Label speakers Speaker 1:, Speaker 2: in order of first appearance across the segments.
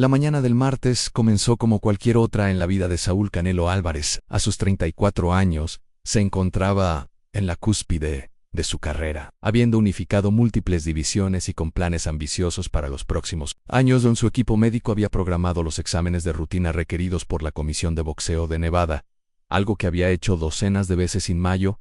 Speaker 1: La mañana del martes comenzó como cualquier otra en la vida de Saúl Canelo Álvarez. A sus 34 años, se encontraba en la cúspide de su carrera, habiendo unificado múltiples divisiones y con planes ambiciosos para los próximos años. Su equipo médico había programado los exámenes de rutina requeridos por la Comisión de Boxeo de Nevada, algo que había hecho docenas de veces en mayo.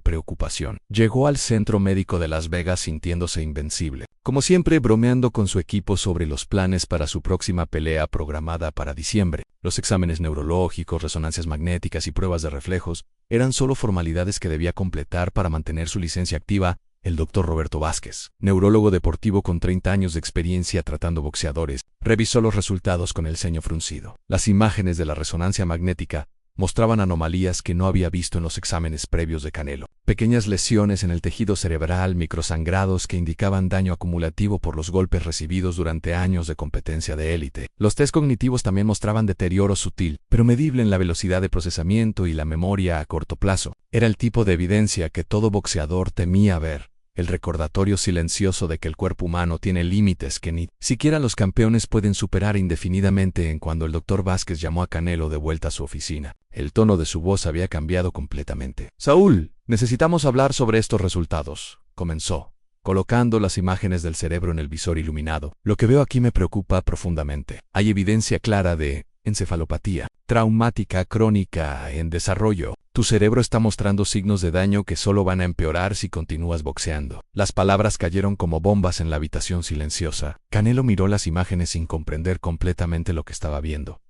Speaker 1: Preocupación. Llegó al centro médico de Las Vegas sintiéndose invencible, como siempre bromeando con su equipo sobre los planes para su próxima pelea programada para diciembre. Los exámenes neurológicos, resonancias magnéticas y pruebas de reflejos eran solo formalidades que debía completar para mantener su licencia activa. El doctor Roberto Vázquez, neurólogo deportivo con 30 años de experiencia tratando boxeadores, revisó los resultados con el ceño fruncido. Las imágenes de la resonancia magnética mostraban anomalías que no había visto en los exámenes previos de Canelo. Pequeñas lesiones en el tejido cerebral, microsangrados que indicaban daño acumulativo por los golpes recibidos durante años de competencia de élite. Los test cognitivos también mostraban deterioro sutil, pero medible en la velocidad de procesamiento y la memoria a corto plazo. Era el tipo de evidencia que todo boxeador temía ver. El recordatorio silencioso de que el cuerpo humano tiene límites que ni siquiera los campeones pueden superar indefinidamente. En cuando el doctor Vázquez llamó a Canelo de vuelta a su oficina, el tono de su voz había cambiado completamente. «Saúl, necesitamos hablar sobre estos resultados», comenzó, colocando las imágenes del cerebro en el visor iluminado. «Lo que veo aquí me preocupa profundamente. Hay evidencia clara de encefalopatía traumática crónica en desarrollo. Tu cerebro está mostrando signos de daño que solo van a empeorar si continúas boxeando». Las palabras cayeron como bombas en la habitación silenciosa. Canelo miró las imágenes sin comprender completamente lo que estaba viendo,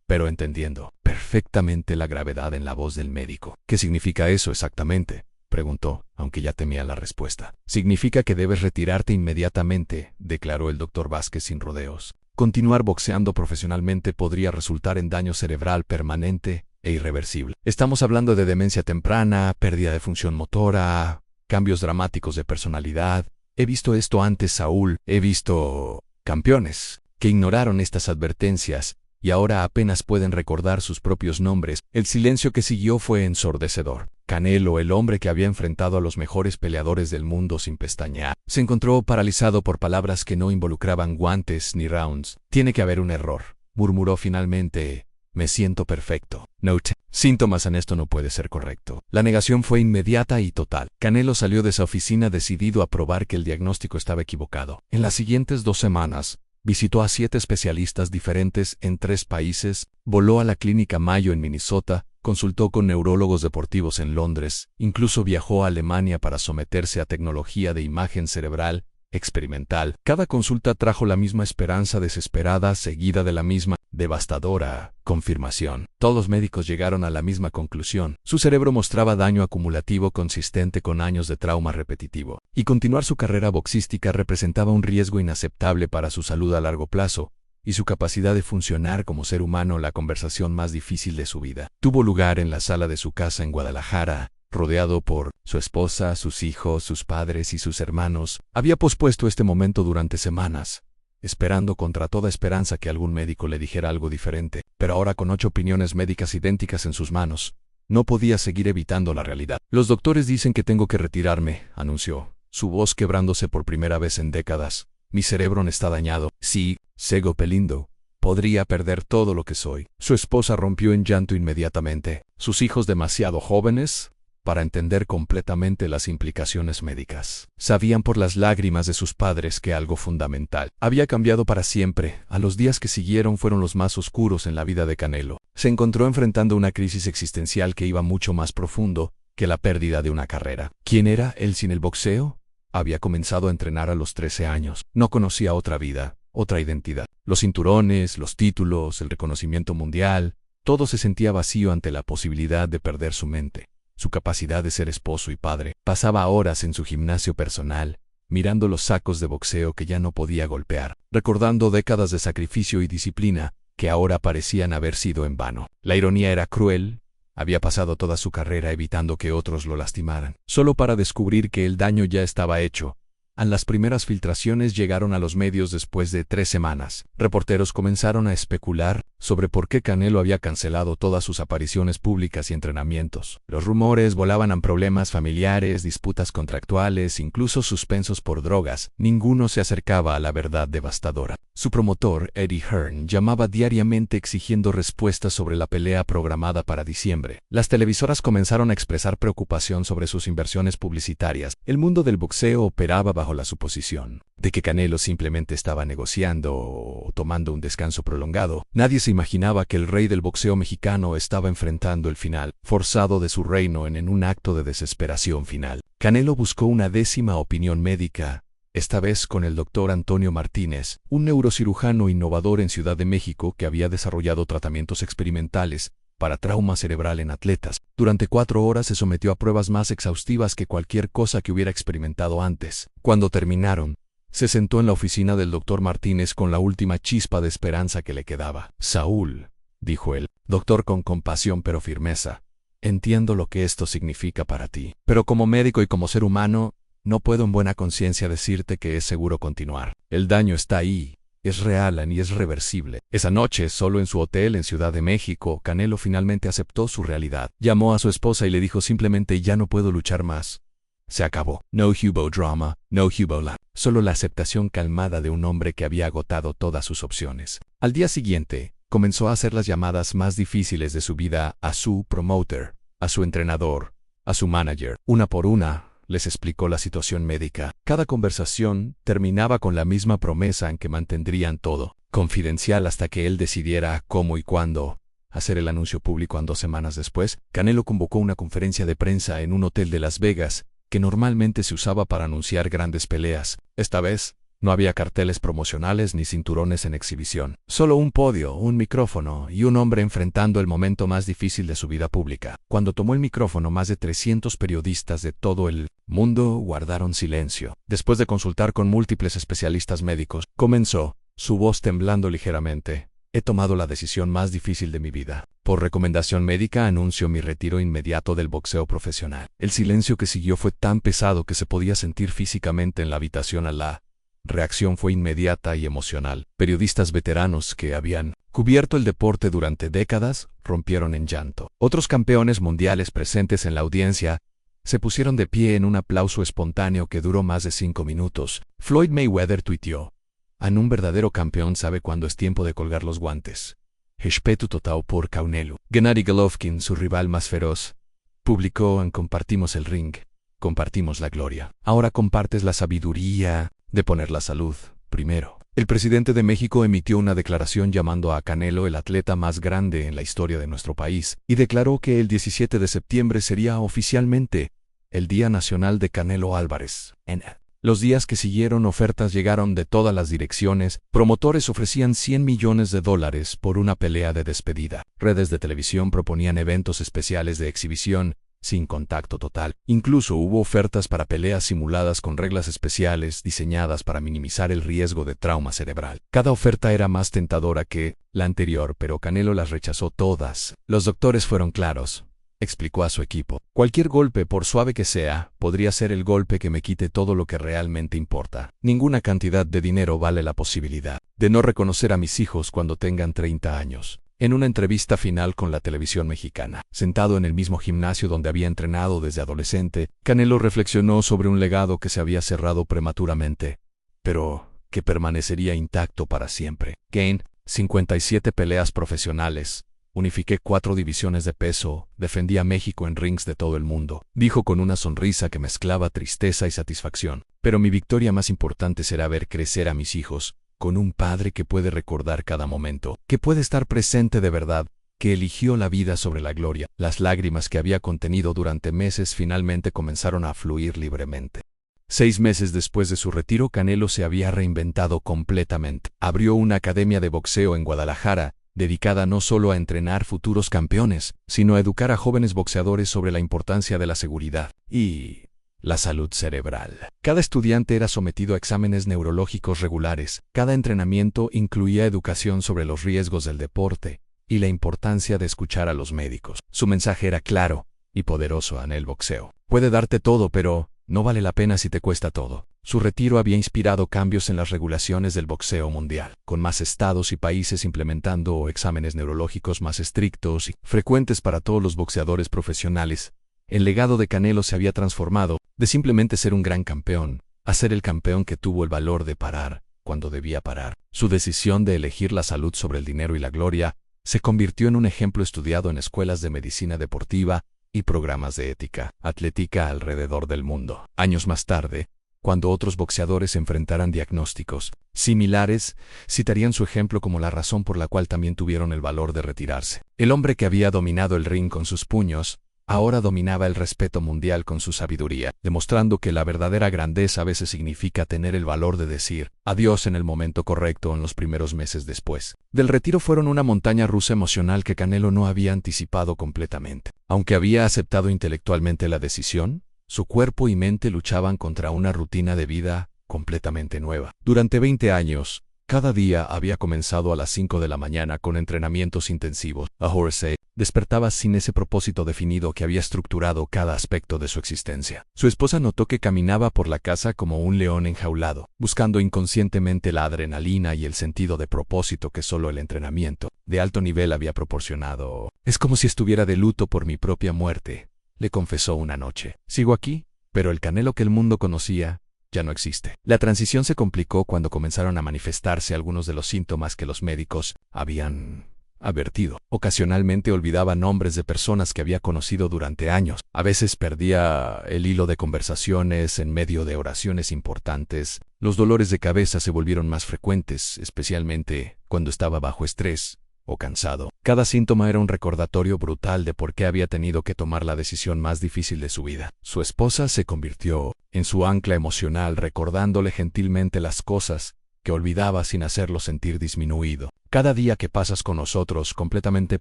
Speaker 1: pero entendiendo perfectamente la gravedad en la voz del médico. «¿Qué significa eso exactamente?», preguntó, aunque ya temía la respuesta. «Significa que debes retirarte inmediatamente», declaró el doctor Vázquez sin rodeos. «Continuar boxeando profesionalmente podría resultar en daño cerebral permanente e irreversible. Estamos hablando de demencia temprana, pérdida de función motora, cambios dramáticos de personalidad. He visto esto antes, Saúl. He visto campeones que ignoraron estas advertencias y ahora apenas pueden recordar sus propios nombres». El silencio que siguió fue ensordecedor. Canelo, el hombre que había enfrentado a los mejores peleadores del mundo sin pestañear, se encontró paralizado por palabras que no involucraban guantes ni rounds. «Tiene que haber un error», murmuró finalmente. «Me siento perfecto. Note. Síntomas en esto no puede ser correcto». La negación fue inmediata y total. Canelo salió de esa oficina decidido a probar que el diagnóstico estaba equivocado. En las siguientes 2 semanas, visitó a 7 especialistas diferentes en 3 países, voló a la Clínica Mayo en Minnesota, consultó con neurólogos deportivos en Londres, incluso viajó a Alemania para someterse a tecnología de imagen cerebral experimental. Cada consulta trajo la misma esperanza desesperada, seguida de la misma devastadora confirmación. Todos los médicos llegaron a la misma conclusión. Su cerebro mostraba daño acumulativo consistente con años de trauma repetitivo, y continuar su carrera boxística representaba un riesgo inaceptable para su salud a largo plazo y su capacidad de funcionar como ser humano. La conversación más difícil de su vida tuvo lugar en la sala de su casa en Guadalajara, rodeado por su esposa, sus hijos, sus padres y sus hermanos. Había pospuesto este momento durante semanas, esperando contra toda esperanza que algún médico le dijera algo diferente, pero ahora con 8 opiniones médicas idénticas en sus manos, no podía seguir evitando la realidad. «Los doctores dicen que tengo que retirarme», anunció, su voz quebrándose por primera vez en décadas. «Mi cerebro no está dañado. Sí, sigo peleando. Podría perder todo lo que soy». Su esposa rompió en llanto inmediatamente. Sus hijos, demasiado jóvenes para entender completamente las implicaciones médicas, sabían por las lágrimas de sus padres que algo fundamental había cambiado para siempre. A los días que siguieron fueron los más oscuros en la vida de Canelo. Se encontró enfrentando una crisis existencial que iba mucho más profundo que la pérdida de una carrera. ¿Quién era él sin el boxeo? Había comenzado a entrenar a los 13 años. No conocía otra vida, otra identidad. Los cinturones, los títulos, el reconocimiento mundial, todo se sentía vacío ante la posibilidad de perder su mente, su capacidad de ser esposo y padre. Pasaba horas en su gimnasio personal, mirando los sacos de boxeo que ya no podía golpear, recordando décadas de sacrificio y disciplina que ahora parecían haber sido en vano. La ironía era cruel. Había pasado toda su carrera evitando que otros lo lastimaran, solo para descubrir que el daño ya estaba hecho Las primeras filtraciones llegaron a los medios después de 3 semanas. Reporteros comenzaron a especular sobre por qué Canelo había cancelado todas sus apariciones públicas y entrenamientos. Los rumores volaban a problemas familiares, disputas contractuales, incluso suspensos por drogas. Ninguno se acercaba a la verdad devastadora. Su promotor, Eddie Hearn, llamaba diariamente exigiendo respuestas sobre la pelea programada para diciembre. Las televisoras comenzaron a expresar preocupación sobre sus inversiones publicitarias. El mundo del boxeo operaba bajo la suposición de que Canelo simplemente estaba negociando o tomando un descanso prolongado. Nadie se imaginaba que el rey del boxeo mexicano estaba enfrentando el final forzado de su reino en un acto de desesperación final. Canelo buscó una 10ª opinión médica, esta vez con el doctor Antonio Martínez, un neurocirujano innovador en Ciudad de México que había desarrollado tratamientos experimentales para trauma cerebral en atletas. Durante 4 horas se sometió a pruebas más exhaustivas que cualquier cosa que hubiera experimentado antes. Cuando terminaron, se sentó en la oficina del doctor Martínez con la última chispa de esperanza que le quedaba. «Saúl», dijo el doctor con compasión pero firmeza, «entiendo lo que esto significa para ti, pero como médico y como ser humano, no puedo en buena conciencia decirte que es seguro continuar. El daño está ahí. Es real y es reversible». Esa noche, solo en su hotel en Ciudad de México, Canelo finalmente aceptó su realidad. Llamó a su esposa y le dijo simplemente: «Ya no puedo luchar más. Se acabó. No hubo drama, no hubo la». Solo la aceptación calmada de un hombre que había agotado todas sus opciones. Al día siguiente, comenzó a hacer las llamadas más difíciles de su vida a su promoter, a su entrenador, a su manager. Una por una, les explicó la situación médica. Cada conversación terminaba con la misma promesa en que mantendrían todo confidencial hasta que él decidiera cómo y cuándo hacer el anuncio público. 2 semanas después, Canelo convocó una conferencia de prensa en un hotel de Las Vegas, que normalmente se usaba para anunciar grandes peleas. Esta vez, no había carteles promocionales ni cinturones en exhibición. Solo un podio, un micrófono y un hombre enfrentando el momento más difícil de su vida pública. Cuando tomó el micrófono, más de 300 periodistas de todo el mundo guardaron silencio. Después de consultar con múltiples especialistas médicos, comenzó, su voz temblando ligeramente: «He tomado la decisión más difícil de mi vida. Por recomendación médica anuncio mi retiro inmediato del boxeo profesional». El silencio que siguió fue tan pesado que se podía sentir físicamente en la habitación. La reacción fue inmediata y emocional. Periodistas veteranos que habían cubierto el deporte durante décadas rompieron en llanto. Otros campeones mundiales presentes en la audiencia se pusieron de pie en un aplauso espontáneo que duró más de 5 minutos. Floyd Mayweather tuiteó: «Un verdadero campeón sabe cuándo es tiempo de colgar los guantes. Respeto total por Canelo». Gennady Golovkin, su rival más feroz, publicó: «Compartimos el ring, compartimos la gloria. Ahora compartes la sabiduría de poner la salud primero». El presidente de México emitió una declaración llamando a Canelo el atleta más grande en la historia de nuestro país y declaró que el 17 de septiembre sería oficialmente el Día Nacional de Canelo Álvarez. En los días que siguieron, ofertas llegaron de todas las direcciones. Promotores ofrecían $100 millones por una pelea de despedida. Redes de televisión proponían eventos especiales de exhibición sin contacto total. Incluso hubo ofertas para peleas simuladas con reglas especiales diseñadas para minimizar el riesgo de trauma cerebral. Cada oferta era más tentadora que la anterior, pero Canelo las rechazó todas. «Los doctores fueron claros», explicó a su equipo. «Cualquier golpe, por suave que sea, podría ser el golpe que me quite todo lo que realmente importa. Ninguna cantidad de dinero vale la posibilidad de no reconocer a mis hijos cuando tengan 30 años». En una entrevista final con la televisión mexicana, sentado en el mismo gimnasio donde había entrenado desde adolescente, Canelo reflexionó sobre un legado que se había cerrado prematuramente, pero que permanecería intacto para siempre. Gain 57 peleas profesionales. Unifiqué 4 divisiones de peso, defendí a México en rings de todo el mundo», dijo con una sonrisa que mezclaba tristeza y satisfacción. «Pero mi victoria más importante será ver crecer a mis hijos, con un padre que puede recordar cada momento, que puede estar presente de verdad, que eligió la vida sobre la gloria». Las lágrimas que había contenido durante meses finalmente comenzaron a fluir libremente. 6 meses después de su retiro, Canelo se había reinventado completamente. Abrió una academia de boxeo en Guadalajara, dedicada no solo a entrenar futuros campeones, sino a educar a jóvenes boxeadores sobre la importancia de la seguridad y la salud cerebral. Cada estudiante era sometido a exámenes neurológicos regulares. Cada entrenamiento incluía educación sobre los riesgos del deporte y la importancia de escuchar a los médicos. Su mensaje era claro y poderoso en el boxeo: «Puede darte todo, pero no vale la pena si te cuesta todo». Su retiro había inspirado cambios en las regulaciones del boxeo mundial, con más estados y países implementando exámenes neurológicos más estrictos y frecuentes para todos los boxeadores profesionales. El legado de Canelo se había transformado de simplemente ser un gran campeón a ser el campeón que tuvo el valor de parar cuando debía parar. Su decisión de elegir la salud sobre el dinero y la gloria se convirtió en un ejemplo estudiado en escuelas de medicina deportiva y programas de ética atlética alrededor del mundo. Años más tarde, cuando otros boxeadores enfrentaran diagnósticos similares, citarían su ejemplo como la razón por la cual también tuvieron el valor de retirarse. El hombre que había dominado el ring con sus puños, ahora dominaba el respeto mundial con su sabiduría, demostrando que la verdadera grandeza a veces significa tener el valor de decir adiós en el momento correcto en los primeros meses después. Del retiro fueron una montaña rusa emocional que Canelo no había anticipado completamente. Aunque había aceptado intelectualmente la decisión, su cuerpo y mente luchaban contra una rutina de vida completamente nueva. Durante 20 años, cada día había comenzado a las 5 de la mañana con entrenamientos intensivos. Ahora despertaba sin ese propósito definido que había estructurado cada aspecto de su existencia. Su esposa notó que caminaba por la casa como un león enjaulado, buscando inconscientemente la adrenalina y el sentido de propósito que solo el entrenamiento de alto nivel había proporcionado. «Es como si estuviera de luto por mi propia muerte», le confesó una noche. «Sigo aquí, pero el Canelo que el mundo conocía ya no existe». La transición se complicó cuando comenzaron a manifestarse algunos de los síntomas que los médicos habían advertido. Ocasionalmente olvidaba nombres de personas que había conocido durante años. A veces perdía el hilo de conversaciones en medio de oraciones importantes. Los dolores de cabeza se volvieron más frecuentes, especialmente cuando estaba bajo estrés o cansado. Cada síntoma era un recordatorio brutal de por qué había tenido que tomar la decisión más difícil de su vida. Su esposa se convirtió en su ancla emocional, recordándole gentilmente las cosas que olvidaba sin hacerlo sentir disminuido. «Cada día que pasas con nosotros completamente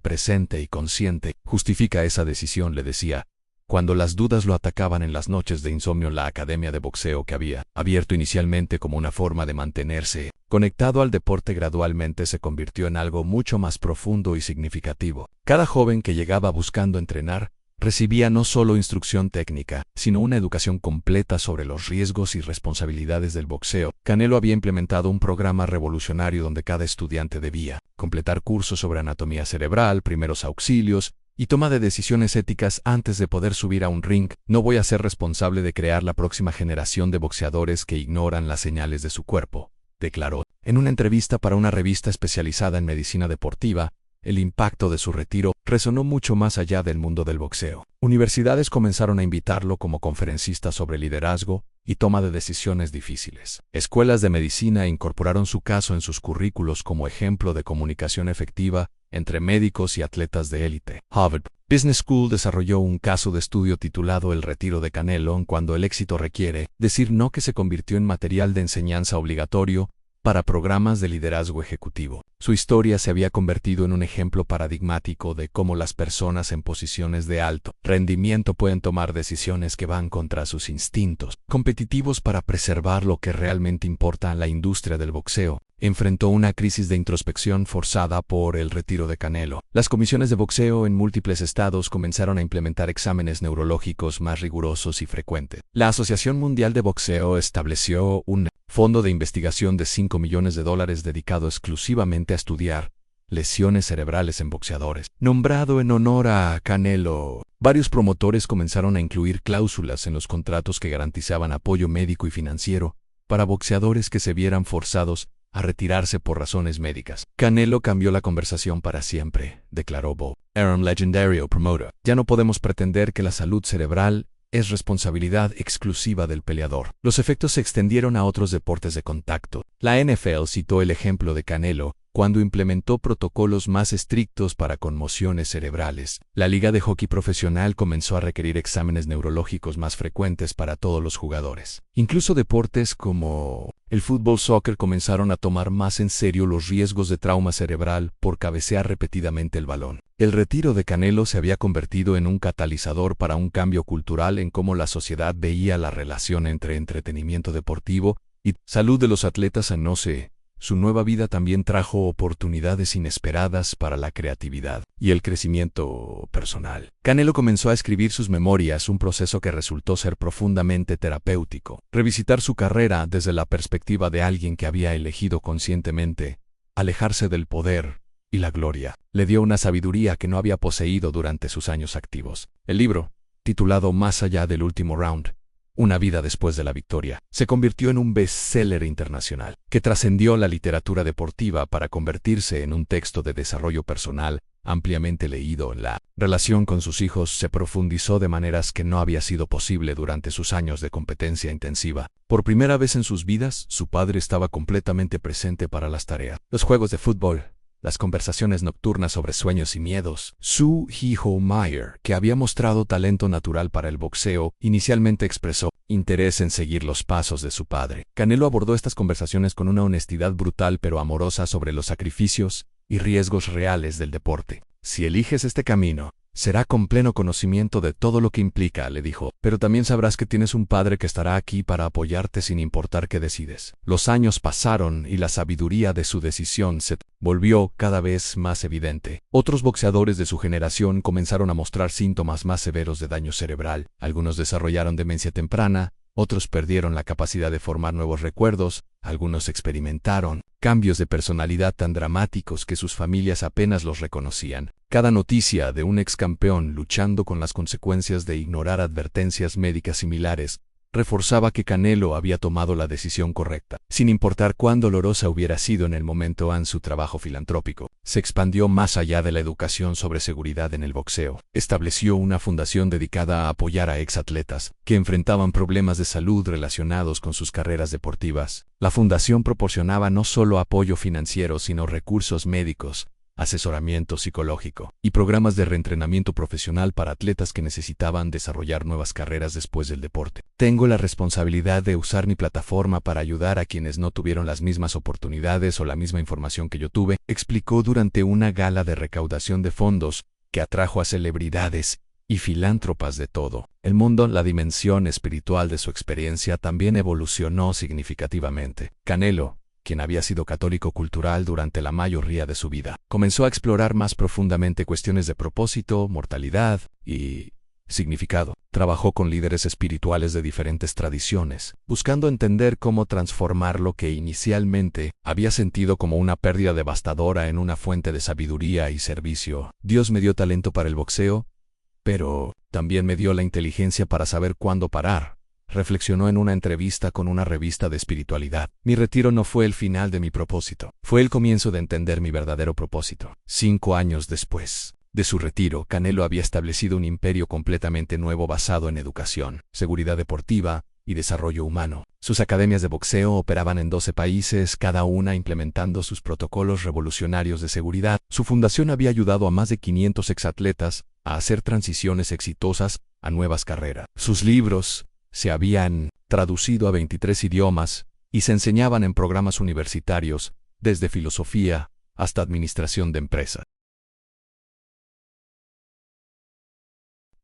Speaker 1: presente y consciente justifica esa decisión», le decía, cuando las dudas lo atacaban en las noches de insomnio en la academia de boxeo que había abierto inicialmente como una forma de mantenerse conectado al deporte. Gradualmente se convirtió en algo mucho más profundo y significativo. Cada joven que llegaba buscando entrenar recibía no solo instrucción técnica, sino una educación completa sobre los riesgos y responsabilidades del boxeo. Canelo había implementado un programa revolucionario donde cada estudiante debía completar cursos sobre anatomía cerebral, primeros auxilios y toma de decisiones éticas antes de poder subir a un ring. «No voy a ser responsable de crear la próxima generación de boxeadores que ignoran las señales de su cuerpo», declaró. En una entrevista para una revista especializada en medicina deportiva, el impacto de su retiro resonó mucho más allá del mundo del boxeo. Universidades comenzaron a invitarlo como conferencista sobre liderazgo y toma de decisiones difíciles. Escuelas de medicina incorporaron su caso en sus currículos como ejemplo de comunicación efectiva entre médicos y atletas de élite. Harvard Business School desarrolló un caso de estudio titulado El retiro de Canelo cuando el éxito requiere decir no, que se convirtió en material de enseñanza obligatorio para programas de liderazgo ejecutivo. Su historia se había convertido en un ejemplo paradigmático de cómo las personas en posiciones de alto rendimiento pueden tomar decisiones que van contra sus instintos competitivos para preservar lo que realmente importa en la industria del boxeo. Enfrentó una crisis de introspección forzada por el retiro de Canelo. Las comisiones de boxeo en múltiples estados comenzaron a implementar exámenes neurológicos más rigurosos y frecuentes. La Asociación Mundial de Boxeo estableció un fondo de investigación de $5 millones dedicado exclusivamente a estudiar lesiones cerebrales en boxeadores. Nombrado en honor a Canelo, varios promotores comenzaron a incluir cláusulas en los contratos que garantizaban apoyo médico y financiero para boxeadores que se vieran forzados a retirarse por razones médicas. «Canelo cambió la conversación para siempre», declaró Bob Arum, legendario promoter. «Ya no podemos pretender que la salud cerebral es responsabilidad exclusiva del peleador». Los efectos se extendieron a otros deportes de contacto. La NFL citó el ejemplo de Canelo cuando implementó protocolos más estrictos para conmociones cerebrales. La Liga de Hockey Profesional comenzó a requerir exámenes neurológicos más frecuentes para todos los jugadores. Incluso deportes como el fútbol soccer comenzaron a tomar más en serio los riesgos de trauma cerebral por cabecear repetidamente el balón. El retiro de Canelo se había convertido en un catalizador para un cambio cultural en cómo la sociedad veía la relación entre entretenimiento deportivo y salud de los atletas. No se su nueva vida también trajo oportunidades inesperadas para la creatividad y el crecimiento personal. Canelo comenzó a escribir sus memorias, un proceso que resultó ser profundamente terapéutico. Revisitar su carrera desde la perspectiva de alguien que había elegido conscientemente alejarse del poder y la gloria le dio una sabiduría que no había poseído durante sus años activos. El libro, titulado Más allá del último round, una vida después de la victoria, se convirtió en un bestseller internacional, que trascendió la literatura deportiva para convertirse en un texto de desarrollo personal ampliamente leído. La relación con sus hijos se profundizó de maneras que no había sido posible durante sus años de competencia intensiva. Por primera vez en sus vidas, su padre estaba completamente presente para las tareas, los juegos de fútbol, las conversaciones nocturnas sobre sueños y miedos. Su hijo Meyer, que había mostrado talento natural para el boxeo, inicialmente expresó interés en seguir los pasos de su padre. Canelo abordó estas conversaciones con una honestidad brutal pero amorosa sobre los sacrificios y riesgos reales del deporte. Si eliges este camino, será con pleno conocimiento de todo lo que implica, le dijo, pero también sabrás que tienes un padre que estará aquí para apoyarte sin importar qué decides. Los años pasaron y la sabiduría de su decisión se volvió cada vez más evidente. Otros boxeadores de su generación comenzaron a mostrar síntomas más severos de daño cerebral. Algunos desarrollaron demencia temprana, otros perdieron la capacidad de formar nuevos recuerdos, algunos experimentaron cambios de personalidad tan dramáticos que sus familias apenas los reconocían. Cada noticia de un ex campeón luchando con las consecuencias de ignorar advertencias médicas similares reforzaba que Canelo había tomado la decisión correcta. Sin importar cuán dolorosa hubiera sido en el momento, su trabajo filantrópico se expandió más allá de la educación sobre seguridad en el boxeo. Estableció una fundación dedicada a apoyar a exatletas que enfrentaban problemas de salud relacionados con sus carreras deportivas. La fundación proporcionaba no solo apoyo financiero, sino recursos médicos, asesoramiento psicológico y programas de reentrenamiento profesional para atletas que necesitaban desarrollar nuevas carreras después del deporte. Tengo la responsabilidad de usar mi plataforma para ayudar a quienes no tuvieron las mismas oportunidades o la misma información que yo tuve, explicó durante una gala de recaudación de fondos que atrajo a celebridades y filántropas de todo el mundo. La dimensión espiritual de su experiencia también evolucionó significativamente. Canelo, quien había sido católico cultural durante la mayoría de su vida, comenzó a explorar más profundamente cuestiones de propósito, mortalidad y significado. Trabajó con líderes espirituales de diferentes tradiciones, buscando entender cómo transformar lo que inicialmente había sentido como una pérdida devastadora en una fuente de sabiduría y servicio. Dios me dio talento para el boxeo, pero también me dio la inteligencia para saber cuándo parar, reflexionó en una entrevista con una revista de espiritualidad. Mi retiro no fue el final de mi propósito, fue el comienzo de entender mi verdadero propósito. 5 años después de su retiro, Canelo había establecido un imperio completamente nuevo basado en educación, seguridad deportiva y desarrollo humano. Sus academias de boxeo operaban en 12 países, cada una implementando sus protocolos revolucionarios de seguridad. Su fundación había ayudado a más de 500 exatletas a hacer transiciones exitosas a nuevas carreras. Sus libros se habían traducido a 23 idiomas y se enseñaban en programas universitarios, desde filosofía hasta administración de empresas.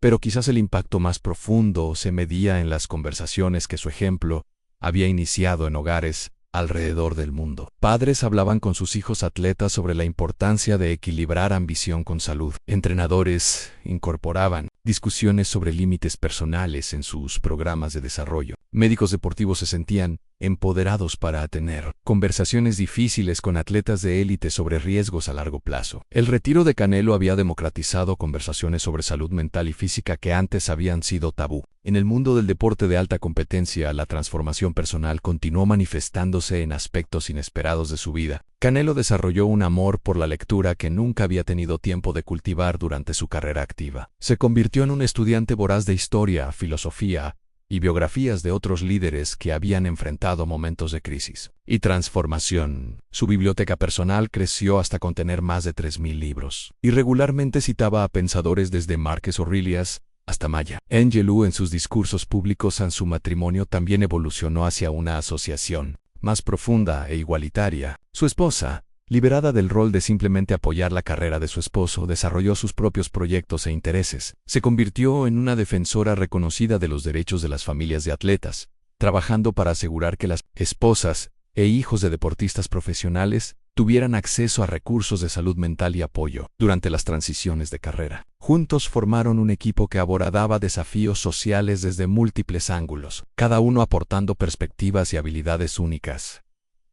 Speaker 1: Pero quizás el impacto más profundo se medía en las conversaciones que su ejemplo había iniciado en hogares alrededor del mundo. Padres hablaban con sus hijos atletas sobre la importancia de equilibrar ambición con salud. Entrenadores incorporaban discusiones sobre límites personales en sus programas de desarrollo. Médicos deportivos se sentían empoderados para tener conversaciones difíciles con atletas de élite sobre riesgos a largo plazo. El retiro de Canelo había democratizado conversaciones sobre salud mental y física que antes habían sido tabú. En el mundo del deporte de alta competencia, la transformación personal continuó manifestándose en aspectos inesperados de su vida. Canelo desarrolló un amor por la lectura que nunca había tenido tiempo de cultivar durante su carrera activa. Se convirtió en un estudiante voraz de historia, filosofía y biografías de otros líderes que habían enfrentado momentos de crisis y transformación. Su biblioteca personal creció hasta contener más de 3.000 libros, y regularmente citaba a pensadores desde Marcus Aurelius hasta Maya Angelou en sus discursos públicos. Su matrimonio también evolucionó hacia una asociación más profunda e igualitaria. Su esposa, liberada del rol de simplemente apoyar la carrera de su esposo, desarrolló sus propios proyectos e intereses. Se convirtió en una defensora reconocida de los derechos de las familias de atletas, trabajando para asegurar que las esposas e hijos de deportistas profesionales tuvieran acceso a recursos de salud mental y apoyo durante las transiciones de carrera. Juntos formaron un equipo que abordaba desafíos sociales desde múltiples ángulos, cada uno aportando perspectivas y habilidades únicas.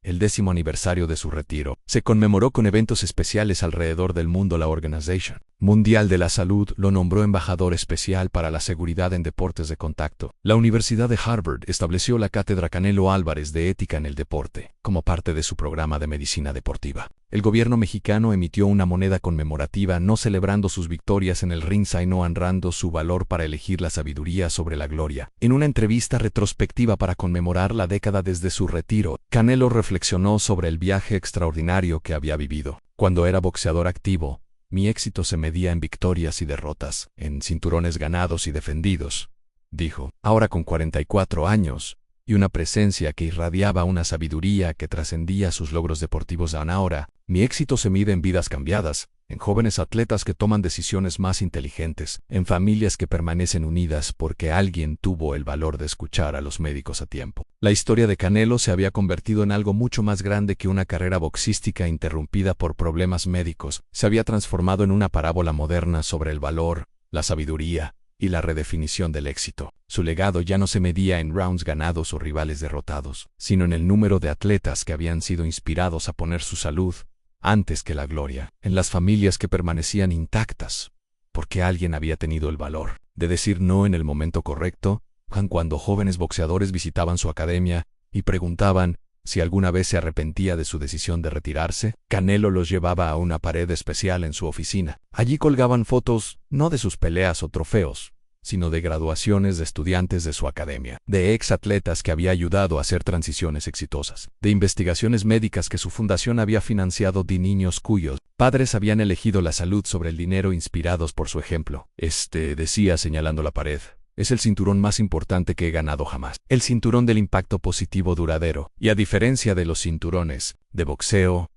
Speaker 1: El 10º aniversario de su retiro se conmemoró con eventos especiales alrededor del mundo. La Organización Mundial de la Salud lo nombró embajador especial para la seguridad en deportes de contacto. La Universidad de Harvard estableció la Cátedra Canelo Álvarez de Ética en el Deporte, como parte de su programa de medicina deportiva. El gobierno mexicano emitió una moneda conmemorativa no celebrando sus victorias en el ring, sino honrando su valor para elegir la sabiduría sobre la gloria. En una entrevista retrospectiva para conmemorar la década desde su retiro, Canelo reflexionó sobre el viaje extraordinario que había vivido. Cuando era boxeador activo, mi éxito se medía en victorias y derrotas, en cinturones ganados y defendidos, dijo. Ahora con 44 años, y una presencia que irradiaba una sabiduría que trascendía sus logros deportivos, ahora, mi éxito se mide en vidas cambiadas, en jóvenes atletas que toman decisiones más inteligentes, en familias que permanecen unidas porque alguien tuvo el valor de escuchar a los médicos a tiempo. La historia de Canelo se había convertido en algo mucho más grande que una carrera boxística interrumpida por problemas médicos. Se había transformado en una parábola moderna sobre el valor, la sabiduría y la redefinición del éxito. Su legado ya no se medía en rounds ganados o rivales derrotados, sino en el número de atletas que habían sido inspirados a poner su salud antes que la gloria, en las familias que permanecían intactas, porque alguien había tenido el valor de decir no en el momento correcto. Cuando jóvenes boxeadores visitaban su academia y preguntaban si alguna vez se arrepentía de su decisión de retirarse, Canelo los llevaba a una pared especial en su oficina. Allí colgaban fotos, no de sus peleas o trofeos, sino de graduaciones de estudiantes de su academia, de ex-atletas que había ayudado a hacer transiciones exitosas, de investigaciones médicas que su fundación había financiado, de niños cuyos padres habían elegido la salud sobre el dinero inspirados por su ejemplo. Decía señalando la pared, es el cinturón más importante que he ganado jamás. El cinturón del impacto positivo duradero. Y a diferencia de los cinturones de boxeo,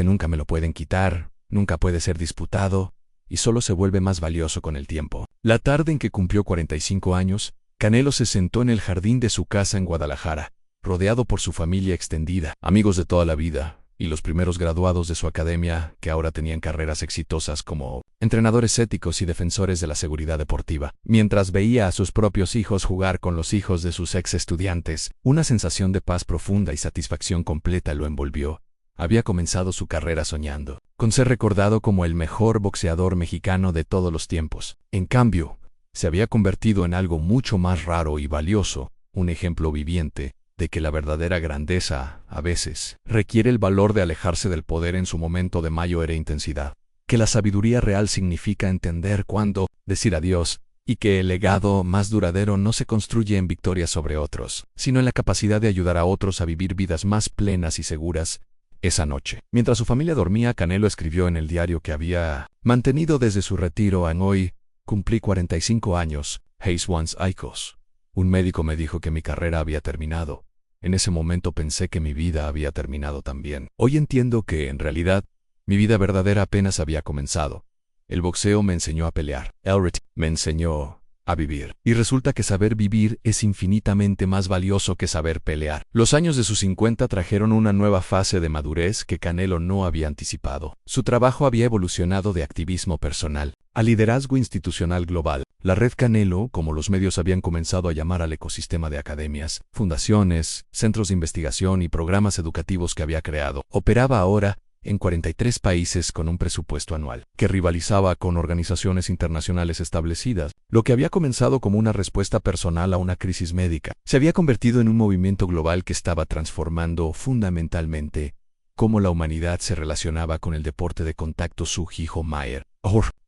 Speaker 1: nunca me lo pueden quitar, nunca puede ser disputado, y solo se vuelve más valioso con el tiempo. La tarde en que cumplió 45 años, Canelo se sentó en el jardín de su casa en Guadalajara, rodeado por su familia extendida, amigos de toda la vida, y los primeros graduados de su academia, que ahora tenían carreras exitosas como entrenadores éticos y defensores de la seguridad deportiva. Mientras veía a sus propios hijos jugar con los hijos de sus ex estudiantes, una sensación de paz profunda y satisfacción completa lo envolvió. Había comenzado su carrera soñando con ser recordado como el mejor boxeador mexicano de todos los tiempos. En cambio, se había convertido en algo mucho más raro y valioso, un ejemplo viviente de que la verdadera grandeza, a veces, requiere el valor de alejarse del poder en su momento de mayor intensidad, que la sabiduría real significa entender cuándo decir adiós, y que el legado más duradero no se construye en victorias sobre otros, sino en la capacidad de ayudar a otros a vivir vidas más plenas y seguras. Esa noche, mientras su familia dormía, Canelo escribió en el diario que había mantenido desde su retiro: hoy cumplí 45 años, Hayes once Icos. Un médico me dijo que mi carrera había terminado. En ese momento pensé que mi vida había terminado también. Hoy entiendo que, en realidad, mi vida verdadera apenas había comenzado. El boxeo me enseñó a pelear. Elrit me enseñó a vivir. Y resulta que saber vivir es infinitamente más valioso que saber pelear. Los años de sus 50 trajeron una nueva fase de madurez que Canelo no había anticipado. Su trabajo había evolucionado de activismo personal a liderazgo institucional global. La Red Canelo, como los medios habían comenzado a llamar al ecosistema de academias, fundaciones, centros de investigación y programas educativos que había creado, operaba ahora en 43 países con un presupuesto anual, que rivalizaba con organizaciones internacionales establecidas. Lo que había comenzado como una respuesta personal a una crisis médica, se había convertido en un movimiento global que estaba transformando fundamentalmente cómo la humanidad se relacionaba con el deporte de contacto. Su hijo Mayer,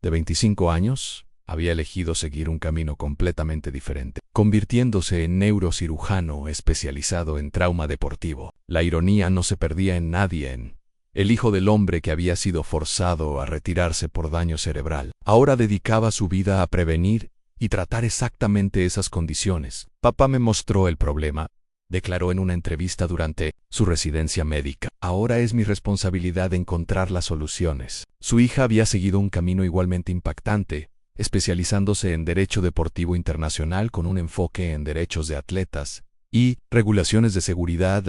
Speaker 1: de 25 años, había elegido seguir un camino completamente diferente, convirtiéndose en neurocirujano especializado en trauma deportivo. La ironía no se perdía en nadie. El hijo del hombre que había sido forzado a retirarse por daño cerebral, ahora dedicaba su vida a prevenir y tratar exactamente esas condiciones. Papá me mostró el problema, declaró en una entrevista durante su residencia médica. Ahora es mi responsabilidad encontrar las soluciones. Su hija había seguido un camino igualmente impactante, especializándose en Derecho Deportivo Internacional con un enfoque en derechos de atletas y regulaciones de seguridad.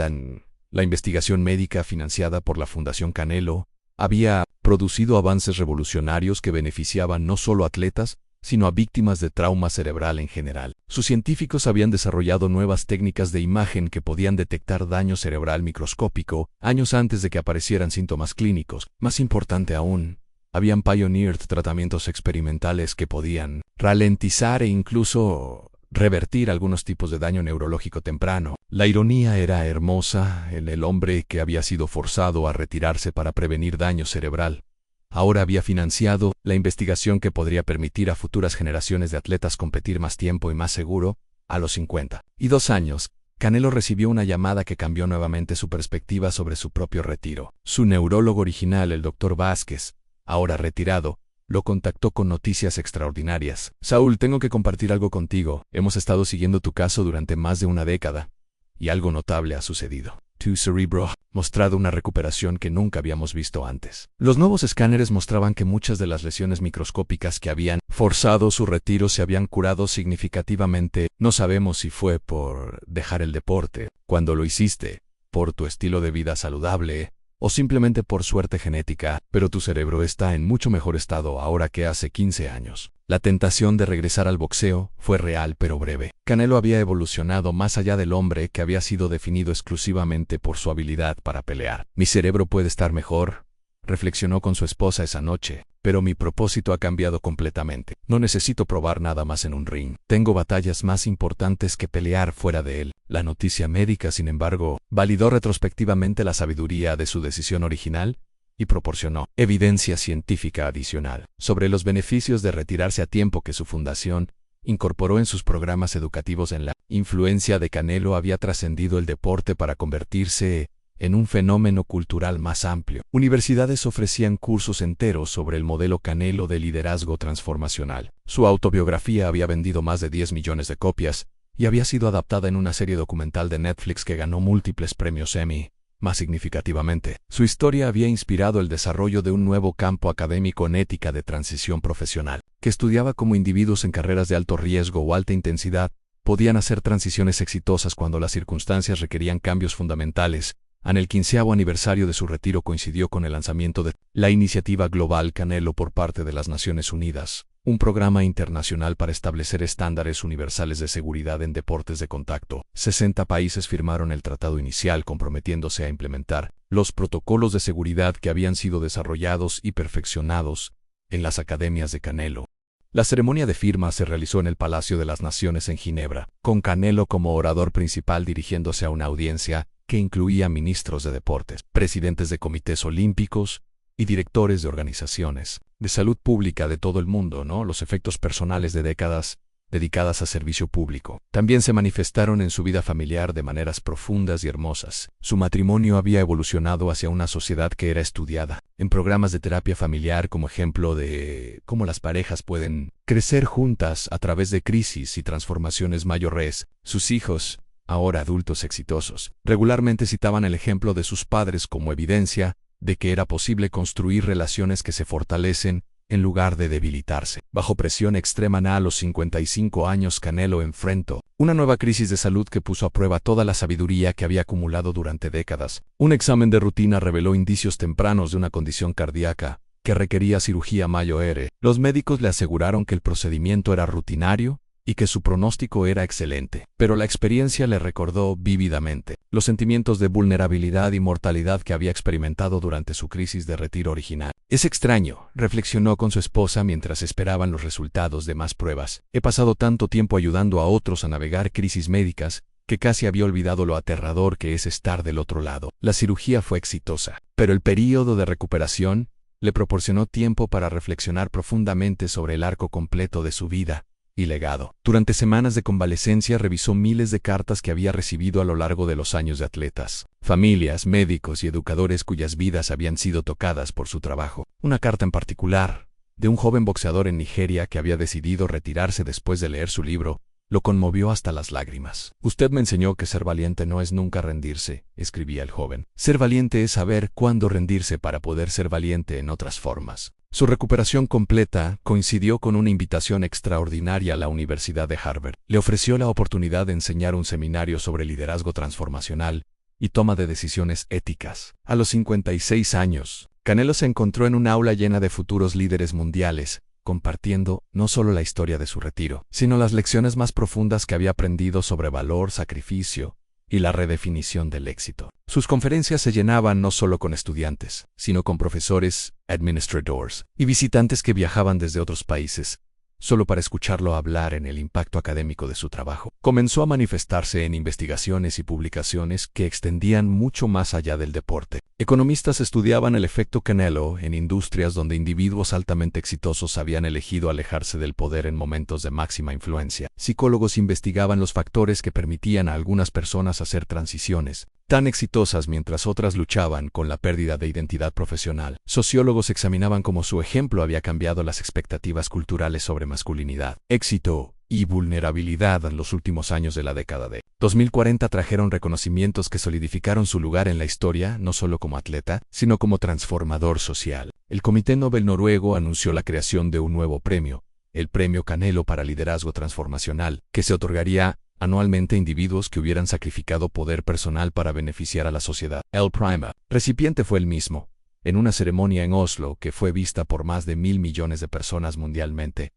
Speaker 1: La investigación médica financiada por la Fundación Canelo había producido avances revolucionarios que beneficiaban no solo a atletas, sino a víctimas de trauma cerebral en general. Sus científicos habían desarrollado nuevas técnicas de imagen que podían detectar daño cerebral microscópico años antes de que aparecieran síntomas clínicos. Más importante aún, habían pioneered tratamientos experimentales que podían ralentizar e incluso revertir algunos tipos de daño neurológico temprano. La ironía era hermosa en el hombre que había sido forzado a retirarse para prevenir daño cerebral. Ahora había financiado la investigación que podría permitir a futuras generaciones de atletas competir más tiempo y más seguro. A los 52 años, Canelo recibió una llamada que cambió nuevamente su perspectiva sobre su propio retiro. Su neurólogo original, el Dr. Vázquez, ahora retirado, lo contactó con noticias extraordinarias. Saúl, tengo que compartir algo contigo. Hemos estado siguiendo tu caso durante más de una década, y algo notable ha sucedido. Tu cerebro ha mostrado una recuperación que nunca habíamos visto antes. Los nuevos escáneres mostraban que muchas de las lesiones microscópicas que habían forzado su retiro se habían curado significativamente. No sabemos si fue por dejar el deporte, cuando lo hiciste, por tu estilo de vida saludable, o simplemente por suerte genética, pero tu cerebro está en mucho mejor estado ahora que hace 15 años. La tentación de regresar al boxeo fue real pero breve. Canelo había evolucionado más allá del hombre que había sido definido exclusivamente por su habilidad para pelear. Mi cerebro puede estar mejor, reflexionó con su esposa esa noche, pero mi propósito ha cambiado completamente. No necesito probar nada más en un ring. Tengo batallas más importantes que pelear fuera de él. La noticia médica, sin embargo, validó retrospectivamente la sabiduría de su decisión original y proporcionó evidencia científica adicional sobre los beneficios de retirarse a tiempo que su fundación incorporó en sus programas educativos. La influencia de Canelo había trascendido el deporte para convertirse en un fenómeno cultural más amplio. Universidades ofrecían cursos enteros sobre el modelo Canelo de liderazgo transformacional. Su autobiografía había vendido más de 10 millones de copias y había sido adaptada en una serie documental de Netflix que ganó múltiples premios Emmy. Más significativamente, su historia había inspirado el desarrollo de un nuevo campo académico en ética de transición profesional, que estudiaba cómo individuos en carreras de alto riesgo o alta intensidad podían hacer transiciones exitosas cuando las circunstancias requerían cambios fundamentales. En el 15º aniversario de su retiro coincidió con el lanzamiento de la Iniciativa Global Canelo por parte de las Naciones Unidas, un programa internacional para establecer estándares universales de seguridad en deportes de contacto. 60 países firmaron el tratado inicial comprometiéndose a implementar los protocolos de seguridad que habían sido desarrollados y perfeccionados en las academias de Canelo. La ceremonia de firma se realizó en el Palacio de las Naciones en Ginebra, con Canelo como orador principal dirigiéndose a una audiencia que incluía ministros de deportes, presidentes de comités olímpicos y directores de organizaciones de salud pública de todo el mundo, los efectos personales de décadas dedicadas a servicio público. También se manifestaron en su vida familiar de maneras profundas y hermosas. Su matrimonio había evolucionado hacia una sociedad que era estudiada en programas de terapia familiar como ejemplo de cómo las parejas pueden crecer juntas a través de crisis y transformaciones mayores. Sus hijos, ahora adultos exitosos, regularmente citaban el ejemplo de sus padres como evidencia de que era posible construir relaciones que se fortalecen en lugar de debilitarse. Bajo presión extrema a los 55 años, Canelo enfrentó una nueva crisis de salud que puso a prueba toda la sabiduría que había acumulado durante décadas. Un examen de rutina reveló indicios tempranos de una condición cardíaca que requería cirugía mayor. Los médicos le aseguraron que el procedimiento era rutinario y que su pronóstico era excelente, pero la experiencia le recordó vívidamente los sentimientos de vulnerabilidad y mortalidad que había experimentado durante su crisis de retiro original. Es extraño, reflexionó con su esposa mientras esperaban los resultados de más pruebas. He pasado tanto tiempo ayudando a otros a navegar crisis médicas que casi había olvidado lo aterrador que es estar del otro lado. La cirugía fue exitosa, pero el período de recuperación le proporcionó tiempo para reflexionar profundamente sobre el arco completo de su vida y legado. Durante semanas de convalecencia revisó miles de cartas que había recibido a lo largo de los años de atletas, familias, médicos y educadores cuyas vidas habían sido tocadas por su trabajo. Una carta en particular, de un joven boxeador en Nigeria que había decidido retirarse después de leer su libro, lo conmovió hasta las lágrimas. Usted me enseñó que ser valiente no es nunca rendirse, escribía el joven. Ser valiente es saber cuándo rendirse para poder ser valiente en otras formas. Su recuperación completa coincidió con una invitación extraordinaria a la Universidad de Harvard. Le ofreció la oportunidad de enseñar un seminario sobre liderazgo transformacional y toma de decisiones éticas. A los 56 años, Canelo se encontró en un aula llena de futuros líderes mundiales, compartiendo no solo la historia de su retiro, sino las lecciones más profundas que había aprendido sobre valor, sacrificio y la redefinición del éxito. Sus conferencias se llenaban no solo con estudiantes, sino con profesores, administradores y visitantes que viajaban desde otros países, solo para escucharlo hablar en el impacto académico de su trabajo. Comenzó a manifestarse en investigaciones y publicaciones que extendían mucho más allá del deporte. Economistas estudiaban el efecto Canelo en industrias donde individuos altamente exitosos habían elegido alejarse del poder en momentos de máxima influencia. Psicólogos investigaban los factores que permitían a algunas personas hacer transiciones tan exitosas mientras otras luchaban con la pérdida de identidad profesional. Sociólogos examinaban cómo su ejemplo había cambiado las expectativas culturales sobre masculinidad, éxito y vulnerabilidad en los últimos años de la década de 2040 trajeron reconocimientos que solidificaron su lugar en la historia, no solo como atleta, sino como transformador social. El Comité Nobel noruego anunció la creación de un nuevo premio, el Premio Canelo para Liderazgo Transformacional, que se otorgaría anualmente a individuos que hubieran sacrificado poder personal para beneficiar a la sociedad. El premio recipiente fue el mismo, en una ceremonia en Oslo que fue vista por más de 1.000 millones de personas mundialmente.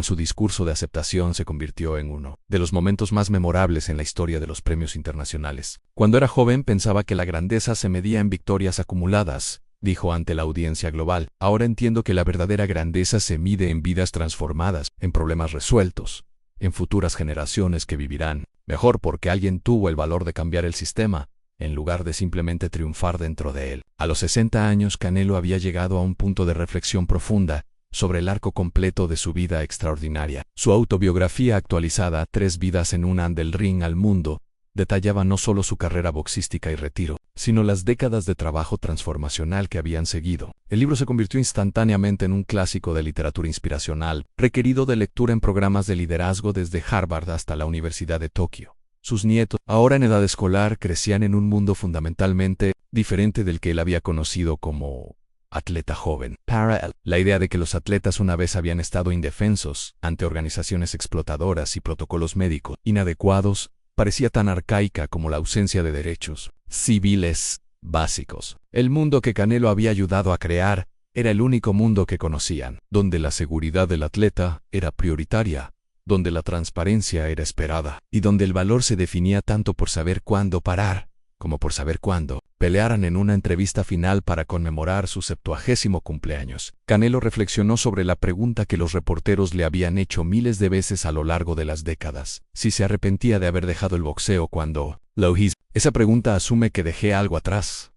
Speaker 1: Su discurso de aceptación se convirtió en uno de los momentos más memorables en la historia de los premios internacionales. Cuando era joven pensaba que la grandeza se medía en victorias acumuladas, dijo ante la audiencia global. Ahora entiendo que la verdadera grandeza se mide en vidas transformadas, en problemas resueltos, en futuras generaciones que vivirán mejor porque alguien tuvo el valor de cambiar el sistema, en lugar de simplemente triunfar dentro de él. A los 60 años Canelo había llegado a un punto de reflexión profunda sobre el arco completo de su vida extraordinaria. Su autobiografía actualizada, 3 vidas en una del ring al mundo, detallaba no solo su carrera boxística y retiro, sino las décadas de trabajo transformacional que habían seguido. El libro se convirtió instantáneamente en un clásico de literatura inspiracional, requerido de lectura en programas de liderazgo desde Harvard hasta la Universidad de Tokio. Sus nietos, ahora en edad escolar, crecían en un mundo fundamentalmente diferente del que él había conocido como atleta joven. Para él, la idea de que los atletas una vez habían estado indefensos ante organizaciones explotadoras y protocolos médicos inadecuados parecía tan arcaica como la ausencia de derechos civiles básicos. El mundo que Canelo había ayudado a crear era el único mundo que conocían, donde la seguridad del atleta era prioritaria, donde la transparencia era esperada, y donde el valor se definía tanto por saber cuándo parar, como por saber cuándo pelearan. En una entrevista final para conmemorar su 70º cumpleaños, Canelo reflexionó sobre la pregunta que los reporteros le habían hecho miles de veces a lo largo de las décadas: si se arrepentía de haber dejado el boxeo cuando lo hizo. Esa pregunta asume que dejé algo atrás,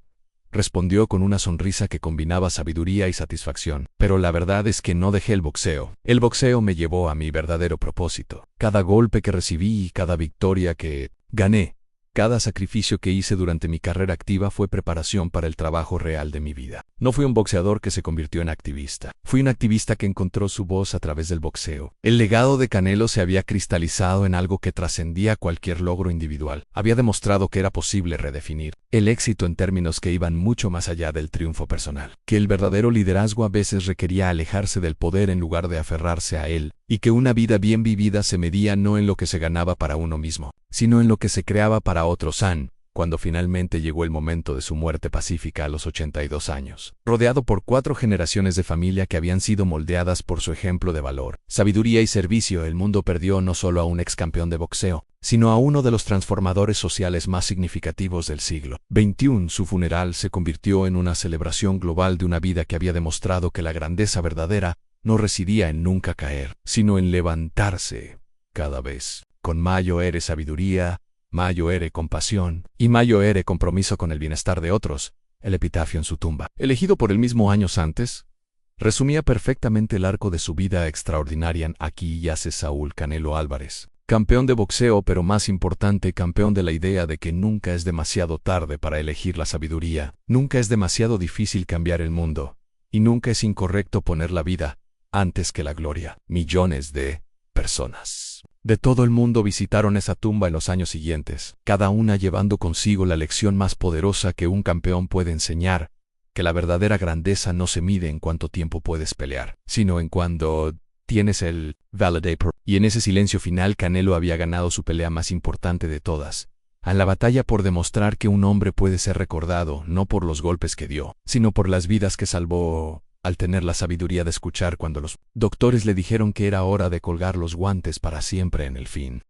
Speaker 1: respondió con una sonrisa que combinaba sabiduría y satisfacción. Pero la verdad es que no dejé el boxeo. El boxeo me llevó a mi verdadero propósito. Cada golpe que recibí y cada victoria que gané, cada sacrificio que hice durante mi carrera activa fue preparación para el trabajo real de mi vida. No fui un boxeador que se convirtió en activista. Fui un activista que encontró su voz a través del boxeo. El legado de Canelo se había cristalizado en algo que trascendía cualquier logro individual. Había demostrado que era posible redefinir el éxito en términos que iban mucho más allá del triunfo personal. Que el verdadero liderazgo a veces requería alejarse del poder en lugar de aferrarse a él. Y que una vida bien vivida se medía no en lo que se ganaba para uno mismo, sino en lo que se creaba para otros. Cuando finalmente llegó el momento de su muerte pacífica a los 82 años, rodeado por 4 generaciones de familia que habían sido moldeadas por su ejemplo de valor, sabiduría y servicio, el mundo perdió no solo a un ex campeón de boxeo, sino a uno de los transformadores sociales más significativos del siglo XXI. Su funeral se convirtió en una celebración global de una vida que había demostrado que la grandeza verdadera no residía en nunca caer, sino en levantarse cada vez con mayor sabiduría, mayor compasión y mayor compromiso con el bienestar de otros. El epitafio en su tumba, elegido por él mismo años antes, resumía perfectamente el arco de su vida extraordinaria. Aquí yace Saúl Canelo Álvarez, campeón de boxeo, pero más importante, campeón de la idea de que nunca es demasiado tarde para elegir la sabiduría, nunca es demasiado difícil cambiar el mundo, y nunca es incorrecto poner la vida antes que la gloria. Millones de personas de todo el mundo visitaron esa tumba en los años siguientes, cada una llevando consigo la lección más poderosa que un campeón puede enseñar, que la verdadera grandeza no se mide en cuánto tiempo puedes pelear, sino en cuando tienes el validator. Y en ese silencio final Canelo había ganado su pelea más importante de todas. a la batalla por demostrar que un hombre puede ser recordado no por los golpes que dio, sino por las vidas que salvó, al tener la sabiduría de escuchar cuando los doctores le dijeron que era hora de colgar los guantes para siempre en el fin.